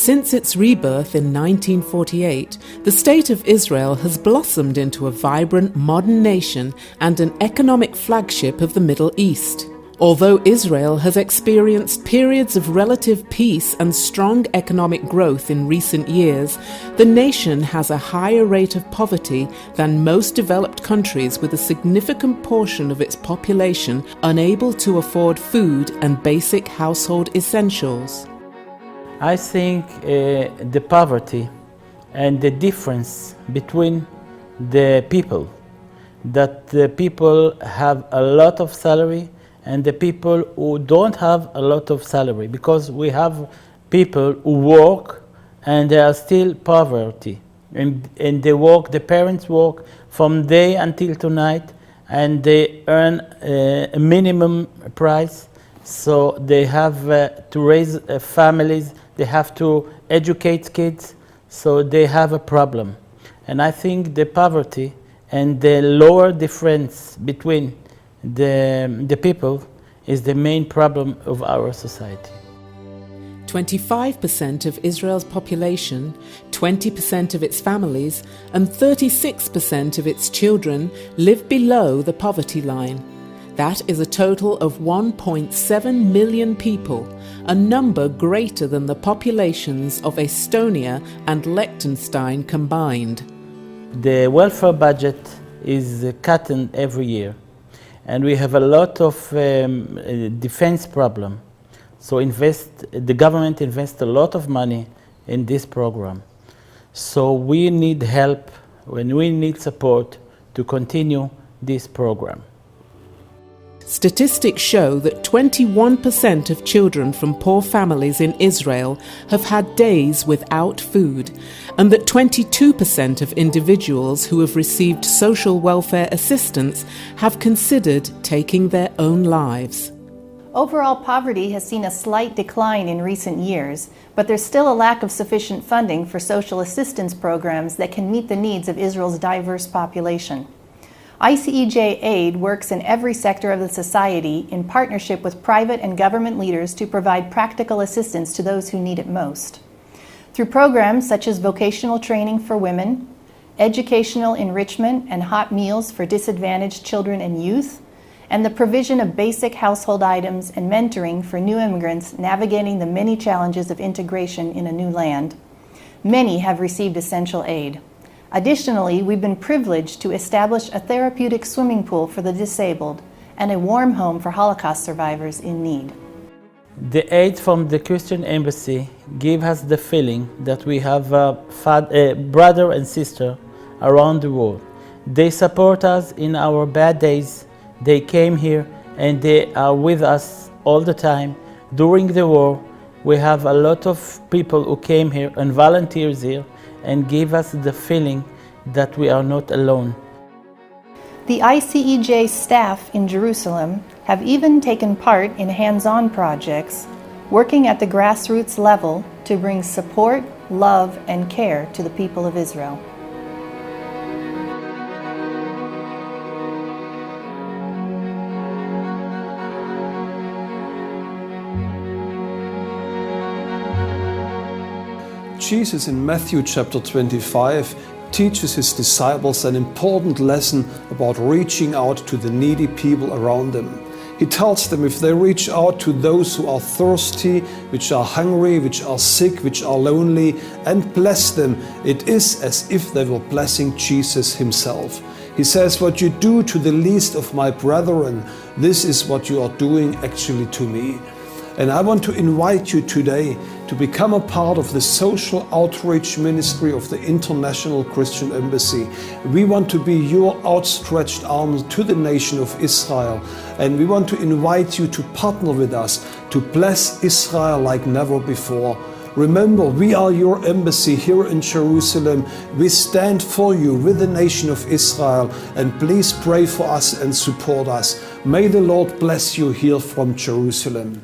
Since its rebirth in 1948, the State of Israel has blossomed into a vibrant modern nation and an economic flagship of the Middle East. Although Israel has experienced periods of relative peace and strong economic growth in recent years, the nation has a higher rate of poverty than most developed countries, with a significant portion of its population unable to afford food and basic household essentials. I think the poverty and the difference between the people, that the people have a lot of salary and the people who don't have a lot of salary, because we have people who work and they are still poverty, and they work, the parents work from day until to night, and they earn a minimum price, so they have to raise families, they have to educate kids, so they have a problem. And I think the poverty and the lower difference between the people is the main problem of our society. 25% of Israel's population, 20% of its families, and 36% of its children live below the poverty line. That is a total of 1.7 million people, a number greater than the populations of Estonia and Liechtenstein combined. The welfare budget is cut every year, and we have a lot of defense problem. So the government invests a lot of money in this program. So we need help and we need support to continue this program. Statistics show that 21% of children from poor families in Israel have had days without food, and that 22% of individuals who have received social welfare assistance have considered taking their own lives. Overall poverty has seen a slight decline in recent years, but there's still a lack of sufficient funding for social assistance programs that can meet the needs of Israel's diverse population. ICEJ Aid works in every sector of the society in partnership with private and government leaders to provide practical assistance to those who need it most. Through programs such as vocational training for women, educational enrichment and hot meals for disadvantaged children and youth, and the provision of basic household items and mentoring for new immigrants navigating the many challenges of integration in a new land, many have received essential aid. Additionally, we've been privileged to establish a therapeutic swimming pool for the disabled and a warm home for Holocaust survivors in need. The aid from the Christian Embassy gives us the feeling that we have a brother and sister around the world. They support us in our bad days. They came here and they are with us all the time. During the war, we have a lot of people who came here and volunteers here and give us the feeling that we are not alone. The ICEJ staff in Jerusalem have even taken part in hands-on projects, working at the grassroots level to bring support, love, and care to the people of Israel. Jesus in Matthew chapter 25 teaches his disciples an important lesson about reaching out to the needy people around them. He tells them if they reach out to those who are thirsty, which are hungry, which are sick, which are lonely, and bless them, it is as if they were blessing Jesus himself. He says, what you do to the least of my brethren, this is what you are doing actually to me. And I want to invite you today to become a part of the social outreach ministry of the International Christian Embassy. We want to be your outstretched arms to the nation of Israel, and we want to invite you to partner with us to bless Israel like never before. Remember, we are your embassy here in Jerusalem. We stand for you with the nation of Israel, and please pray for us and support us. May the Lord bless you here from Jerusalem.